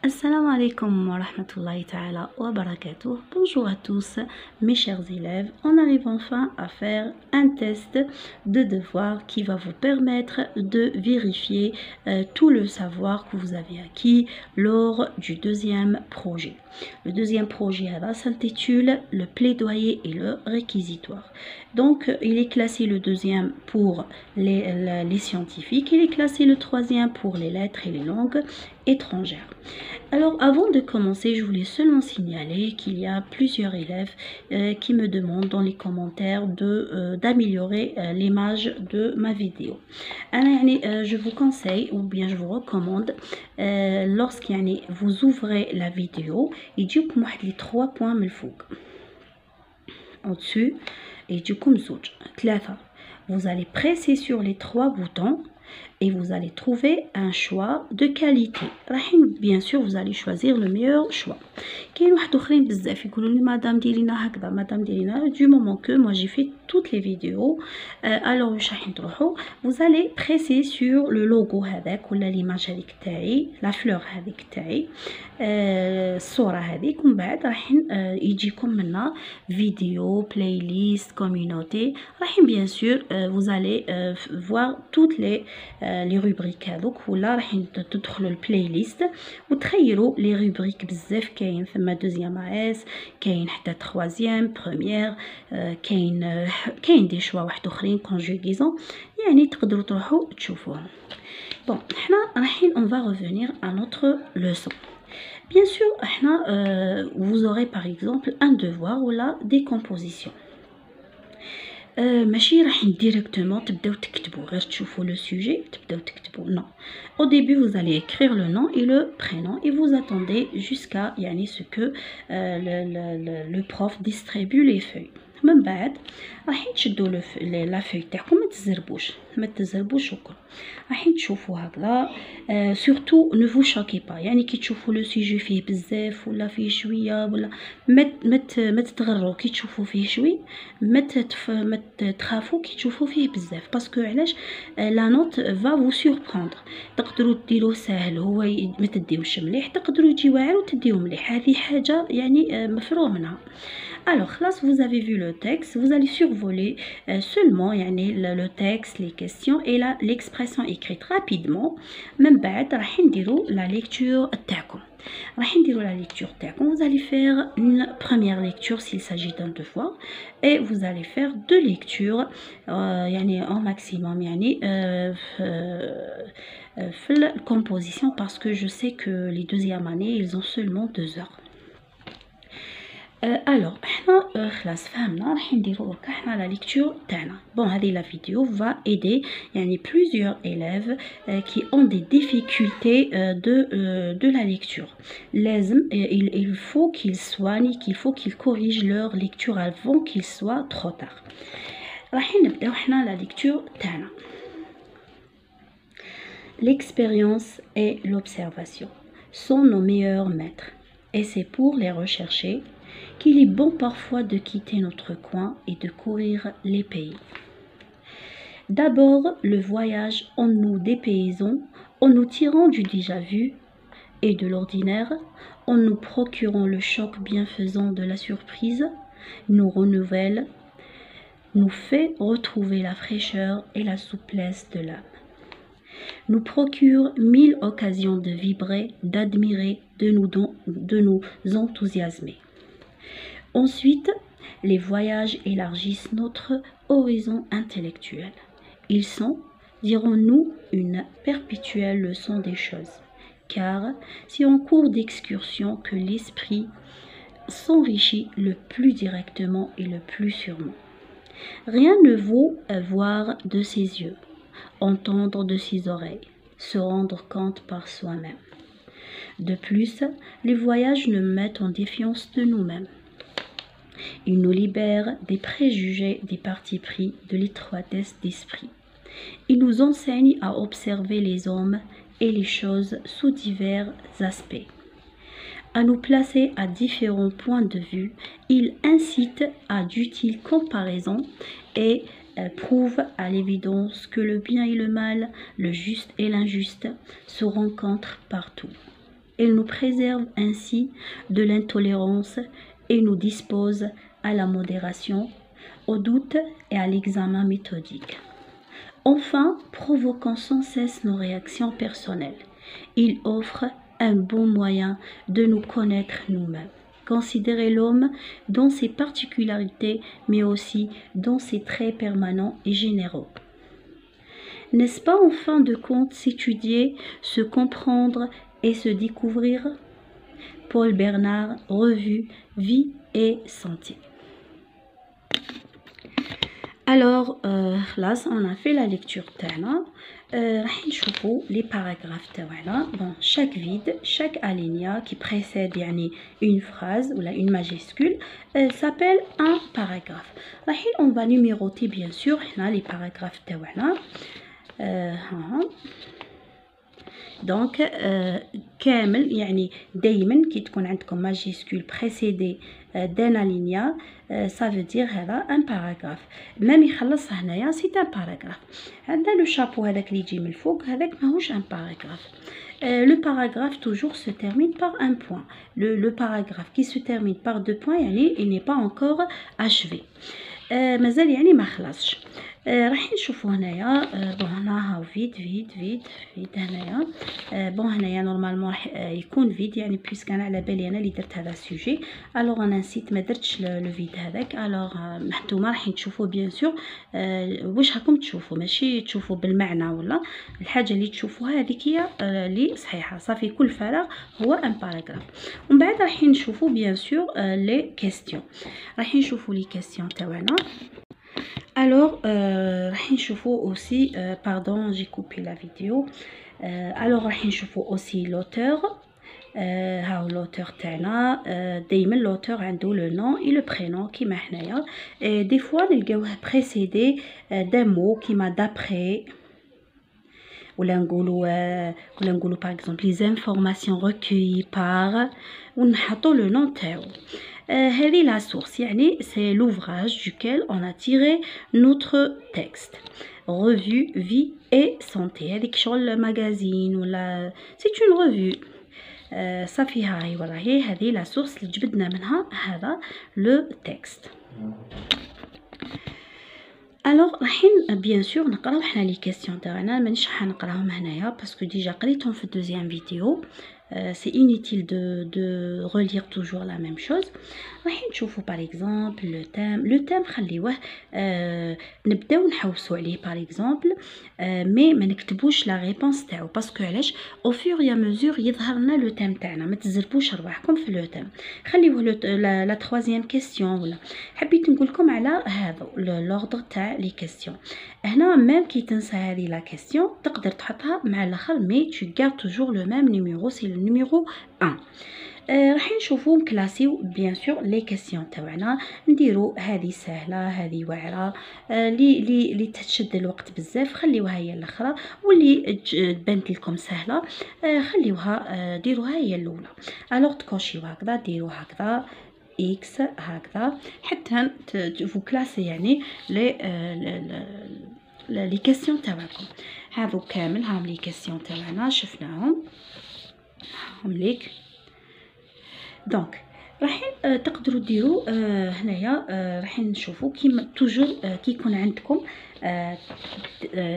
Assalamu alaikum wa rahmatullahi ta'ala wa barakatuh. Bonjour à tous mes chers élèves. On arrive enfin à faire un test de devoir qui va vous permettre de vérifier tout le savoir que vous avez acquis lors du deuxième projet. Le deuxième projet s'intitule le plaidoyer et le réquisitoire. Donc il est classé le deuxième pour les scientifiques, il est classé le troisième pour les lettres et les langues étrangères. Alors avant de commencer, je voulais seulement signaler qu'il y a plusieurs élèves qui me demandent dans les commentaires d'améliorer l'image de ma vidéo. Je vous conseille ou bien je vous recommande lorsque vous ouvrez la vidéo, il y a les 3 points au-dessus et vous allez presser sur les 3 boutons et vous allez trouver un choix de qualité. Bien sûr, vous allez choisir le meilleur choix. Du moment que moi j'ai fait toutes les vidéos, alors vous allez presser sur le logo avec ou l'image avec la fleur avec الصورة هذيك ومن بعد راح يجيكم منا vidéo, playlist, communauté. Bien sûr, vous allez voir toutes les rubriques هذوك ولا راح تدخلوا البلاylist وتخيلوا les rubriques بزاف. كاين ثم deuxième AS، كاين حتى troisième، première، كاين دي شوا واحد اخرين conjugaison، يعني تقدروا تروحوا تشوفوهم. Bon, on va revenir à notre leçon. Bien sûr, vous aurez par exemple un devoir ou la décomposition. ماشي راح directement تبداو تكتبوا غير تشوفوا le sujet تبداو تكتبوا. Non. Au début, vous allez écrire le nom et le prénom et vous attendez jusqu'à ce que le prof distribue les feuilles. من بعد راح تشدوا لا فeuille تاعكم، ما تزربوش وكل راح تشوفوا هكذا. surtout ne vous choquez pas، يعني كي تشوفوا لو سوجي فيه بزاف ولا فيه شويه ولا ما تتغروا كي تشوفوا فيه شوي، ما تخافوا كي تشوفوا فيه بزاف، باسكو علاش لا نوت va vous surprendre. تقدروا ديروه ساهل هو ما تديوش مليح، تقدروا يجي واعر وتديوه مليح، هذه حاجه مفروغ منها. Alors, vous avez vu le texte, vous allez survoler seulement le texte, les questions et l'expression écrite rapidement. من بعد راح نديروا la lecture تاعكم. Vous allez faire une première lecture s'il s'agit d'un devoir et vous allez faire 2 lectures en maximum la composition, parce que je sais que les deuxième année ils ont seulement 2 heures. Alors خلاص فهمنا راح نديرو حنا la lecture تاعنا. Bon, la vidéo va aider plusieurs élèves qui ont des difficultés de la lecture. Il faut qu'ils soignent, qu'il faut qu'ils corrigent leur lecture avant qu'il soit trop tard. راح نبداو حنا la lecture تاعنا. L'expérience et l'observation sont nos meilleurs maîtres et c'est pour les rechercher qu'il est bon parfois de quitter notre coin et de courir les pays. D'abord, le voyage en nous dépaysant, en nous tirant du déjà vu et de l'ordinaire, en nous procurant le choc bienfaisant de la surprise, nous renouvelle, nous fait retrouver la fraîcheur et la souplesse de l'âme. Nous procure 1000 occasions de vibrer, d'admirer, de nous enthousiasmer. Ensuite, les voyages élargissent notre horizon intellectuel. Ils sont, dirons-nous, une perpétuelle leçon des choses. Car c'est en cours d'excursion que l'esprit s'enrichit le plus directement et le plus sûrement. Rien ne vaut voir de ses yeux, entendre de ses oreilles, se rendre compte par soi-même. De plus, les voyages nous mettent en défiance de nous-mêmes. Il nous libère des préjugés, des partis pris, de l'étroitesse d'esprit. Il nous enseigne à observer les hommes et les choses sous divers aspects. À nous placer à différents points de vue, il incite à d'utiles comparaisons et prouve à l'évidence que le bien et le mal, le juste et l'injuste se rencontrent partout. Elle nous préserve ainsi de l'intolérance et nous dispose à la modération, au doute et à l'examen méthodique. Enfin, provoquant sans cesse nos réactions personnelles, il offre un bon moyen de nous connaître nous-mêmes. Considérer l'homme dans ses particularités, mais aussi dans ses traits permanents et généraux. N'est-ce pas en fin de compte s'étudier, se comprendre et se découvrir? Paul Bernard, revue Vie et Santé. Alors, là, on a fait la lecture تاعنا. راح نشوفوا les paragraphes تاعنا. Bon, chaque vide, chaque alinéa qui précède يعني une phrase ou là une majuscule s'appelle un paragraphe. راح on va numéroter bien sûr هنا les paragraphes تاعنا. Donc كامل يعني دايما كي تكون عندكم ماجيسكول précédé d'un alinéa ça veut dire هذا un paragraphe. même يخلص هنايا c'est un paragraphe. عندنا لو شابو هذاك اللي يجي من الفوق هذاك ماهوش un paragraphe. Le paragraphe toujours se termine par un point. Le paragraphe qui se termine par deux points يعني il n'est pas encore achevé. مازال يعني ما خلصش. راح نشوفوا هنايا بون هنا هاو فيد هنايا بون هنايا نورمالمون راح يكون فيد يعني بويسك انا على بالي انا اللي درت هذا السوجي الوغ انا نسيت ما درتش لو فيد هذاك الوغ نحتوما راح تشوفوا بيان سور واش راكم تشوفوا ماشي تشوفوا بالمعنى ولا الحاجه اللي تشوفوها هذيك هي اللي صحيحه صافي كل فراغ هو ان باراغراف. ومن بعد راح نشوفوا بيان سور لي كيستيون راح نشوفوا لي كيستيون تاعنا. Alors, راح نشوفوا aussi, pardon, j'ai coupé la vidéo. Alors, راح نشوفوا aussi l'auteur. هاو l'auteur تاعنا دايما l'auteur عنده le nom et le prénom كيما حنايا. des fois نلقاوه précédé d'un mot كيما d'après. ولا نقولوا par exemple les informations recueillies par ونحطوا le nom تاعو. هذه la source يعني c'est l'ouvrage duquel on a tiré notre texte. Revue Vie et Santé هذيك شغل magazine ولا c'est une revue. صافي هاي وراهي هذه la source اللي جبدنا منها هذا le texte. Alors راحين بيان سور نقراو حنا لي كيسيون تاعنا مانيش حنقراهم هنايا باسكو ديجا قريتهم في الدوزيام فيديو. C'est inutile de relire toujours la même chose. راح نشوفوا par exemple le thème خليوه نبداو نحوسوا عليه par exemple مي ما نكتبوش لا ريبونس تاعو باسكو علاش au fur et à mesure يظهر لنا لو thème تاعنا ما تزربوش رواحكم في لو thème. خليوه لا troisième question ولا حبيت نقول لكم على هذا l'ordre تاع لي كيسيون. هنا ميم كي تنسى هذه لا كيسيون تقدر تحطها مع الاخر مي tu gardes toujours le même numéro c'est le numéro 1. راح نشوفوا نكلاسيو بيان سور لي كيسيون تاعنا نديروا هذه سهله هذه واعره لي تشد الوقت بزاف خليوها هي الاخرى واللي تبانت لكم سهله خليوها ديروها هي الاولى. الوغ تكوشيو هكذا ديروا هكذا اكس هكذا حتى فو كلاسي يعني لي كيسيون تاعكم. هذو كامل هاهم لي كيسيون تاعنا شفناهم هاهم ليك. دونك راحين تقدروا ديروا هنايا راحين نشوفوا كيما توجور كي يكون عندكم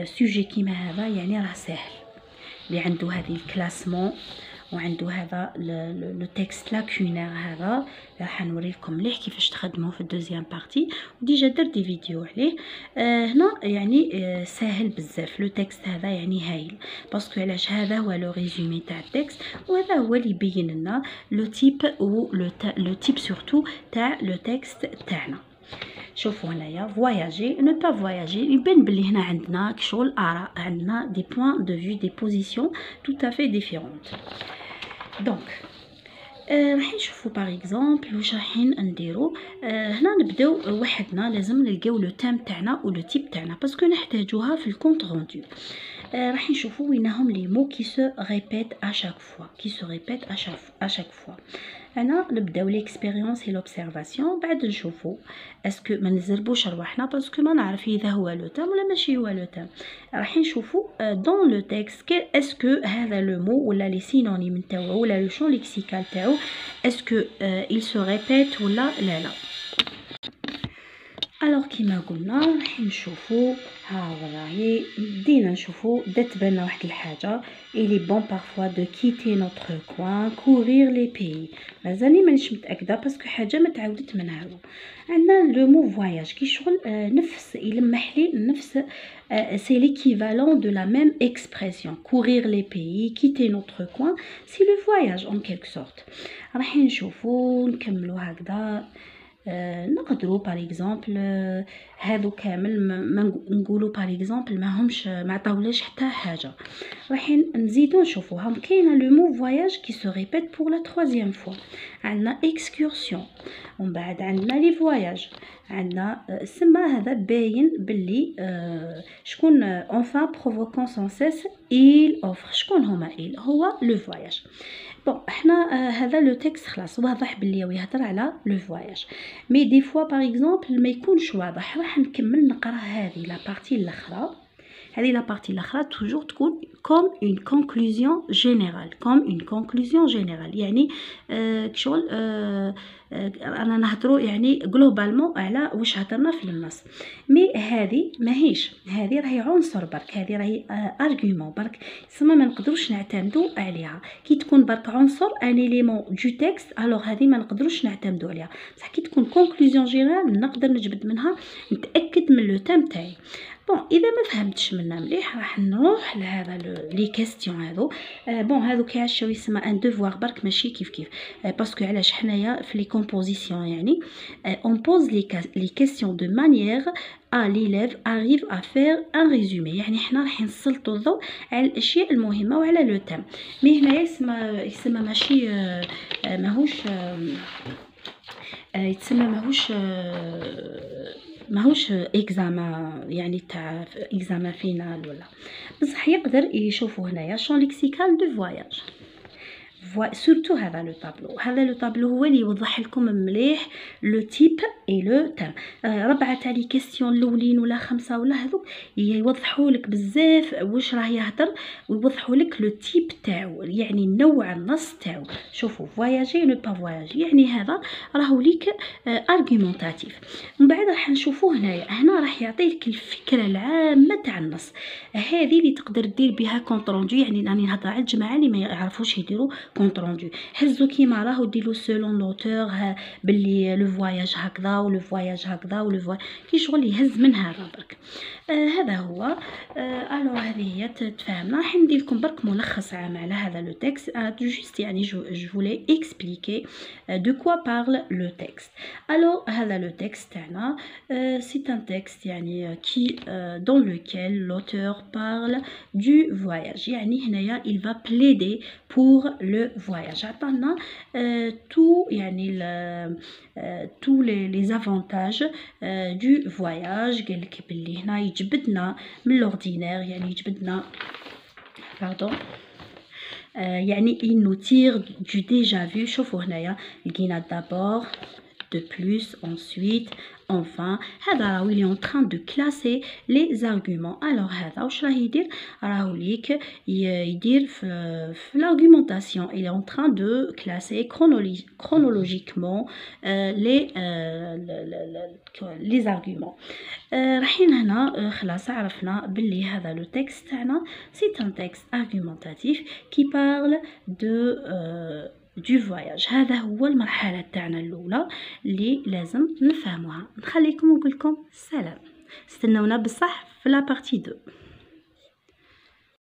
سوجي كيما هذا يعني راه سهل اللي عنده هذه الكلاسمون وعنده هذا لو تكست لاكونير هذا راح نوري لكم مليح كيفاش تخدموه في الدوزيام بارتي وديجا درت دي فيديو عليه. هنا يعني ساهل بزاف لو تكست هذا يعني هايل باسكو علاش هذا هو لو ريزومي تاع التكست وهذا هو اللي يبين لنا لو تيب و لو تيب سورتو تاع لو تكست تاعنا. شوفوا هنايا فواياجي نو با فواياجي يبان بلي هنا عندنا كشغل اراء عندنا دي بوين دو فيو دي بوزيسيون تو افي ديفيرونت. دونك راح نشوفوا باغ اكزومبل واش رايحين نديرو. هنا نبداو وحدنا لازم نلقاو لو تام تاعنا و لو تيب تاعنا باسكو نحتاجوها في الكونط روندو. راح نشوفوا وينهم لي مو كي سو ريبيت اشاك فوا كي سو ريبيت اشاك فوا. انا نبداو ليكسبيريونس اي لوبسيرفاسيون بعد نشوفوا اسكو ما نزربوش رواحنا باسكو ما نعرف اذا هو لو تام ولا ماشي هو لو تام. راح نشوفوا دون لو تيكست اسكو هذا لو مو ولا لي سينونيم نتاعو ولا لو شون ليكسيكال تاعو اسكو il se répète ولا لا. الوغ كيما قلنا راح نشوفوا ها راهي بدينا نشوفوا بدات تبان واحد الحاجه إلي بون بارفوا دو كيتي نوتر كوان كورير لي بيي. مازالني مانيش متاكده باسكو حاجه ما تعاودت من هذا. عندنا لو مو فواياج كي شغل نفس يلمح لي نفس سي ليكيفالون دو لا ميم اكسبرسيون كورير لي بيي كيتي نوتر كوان سي لو فواياج اون كيلك سورت. راح نشوفوا نكملوا هكذا. نقدروا باغ اكزومبل هادو كامل ما نقولوا باغ اكزومبل ماهمش ما عطاوليش حتى حاجه. راح نزيدو نشوفوهم. كاينه لو مو فواياج كي سو ريبيت بور لا ترويزيام فوا. عندنا اكسكورسيون ومن بعد عندنا لي فواياج. عندنا سما هذا باين باللي شكون اونفان بروفوكون سون سيس il offre. شكون هما il هو لو فواياج. بون احنا هذا لو تكست خلاص واضح باللي يهضر على لو فواياج مي دي فوا باغ اكزومبل ما يكونش واضح. راح نكمل نقرا هذه لا بارتي الاخرى. هذه لا بارتي الاخرى توجور تكون كوم اون كونكلوزيون جينيرال كوم اون كونكلوزيون جينيرال يعني شغل انا نهضروا يعني جلوبالمون على واش هضرنا في النص. مي هذه ماهيش هذه راهي عنصر برك. هذه راهي ارغيومون برك سما ما نقدروش نعتمدوا عليها. كي تكون برك عنصر ان اليمون دو تكست الوغ هذه ما نقدروش نعتمدوا عليها. بصح كي تكون كونكلوزيون جينيرال نقدر نجبد منها نتاكد من لو تام تاعي. بون اذا ما فهمتش منا مليح راح نروح لهذا لي كيستيون هذو. بون هذو كيعشوا يسمى ان دوفوار برك ماشي كيف كيف باسكو علاش حنايا في لي كومبوزيسيون يعني اون بوز لي كيستيون دو مانيير ا ليليف arrive à faire un résumé. يعني حنا راح نسلطوا الضوء على الاشياء المهمه وعلى لو تام. مي هنا يسمى ماشي ماهوش يتسمى ماهوش اكزاما يعني تاع اكزاما فينال ولا بصح يقدر يشوفوا هنايا شون ليكسيكال دو فواياج. سورتو هذا لو طابلو هو اللي يوضح لكم مليح لو تيب اي لو تام. ربعه تاع لي كيستيون الاولين ولا خمسه ولا هذوك يوضحوا لك بزاف واش راه يهضر ويوضحوا لك لو تيب تاعو يعني نوع النص تاعو. شوفوا فواياجي لو با فواياجي يعني هذا راهو ليك ارغيومونطاتيف. من بعد راح نشوفوه هنا راح يعطيك الفكره العامه تاع النص. هذه اللي تقدر دير بها كونطروندو يعني راني نهضر على الجماعه اللي ما يعرفوش يديروا كونطروندو. هزو كيما راهو ديروا سولون لوتور باللي لو فواياج هكذا ولو فواياج هكذا ولو فواياج كي شغل يهز من هذا برك. هذا هو. الو هذه هي تفهمنا. راح ندير لكم برك ملخص عام على هذا لو تكست جوست يعني جو فولي اكسبليكي دو كوا بارل لو تكست. الو هذا لو تكست تاعنا سي ان تكست يعني كي دون لوكيل لوتور بارل دو فواياج يعني هنايا il va plaider pour le voyage. عطانا tout يعني tous les avantages du voyage. قال لك باللي هنا يجبدنا من لوردينير يعني يجبدنا pardon يعني il nous tire du déjà vu. شوفوا هنايا لقينا d'abord de plus ensuite enfin هذا راهو اللي en train de classer les arguments. alors هذا واش راه يدير راهو ليك يدير في l'argumentation il est en train de classer chronologiquement les arguments. رايحين هنا خلاص عرفنا باللي هذا لو تكست تاعنا c'est un texte argumentatif qui parle de du voyage. هذا هو المرحلة تاعنا الأولى اللي لازم نفهموها. نخليكم ونقول لكم سلام. استنونا بصح في لا بارتي 2.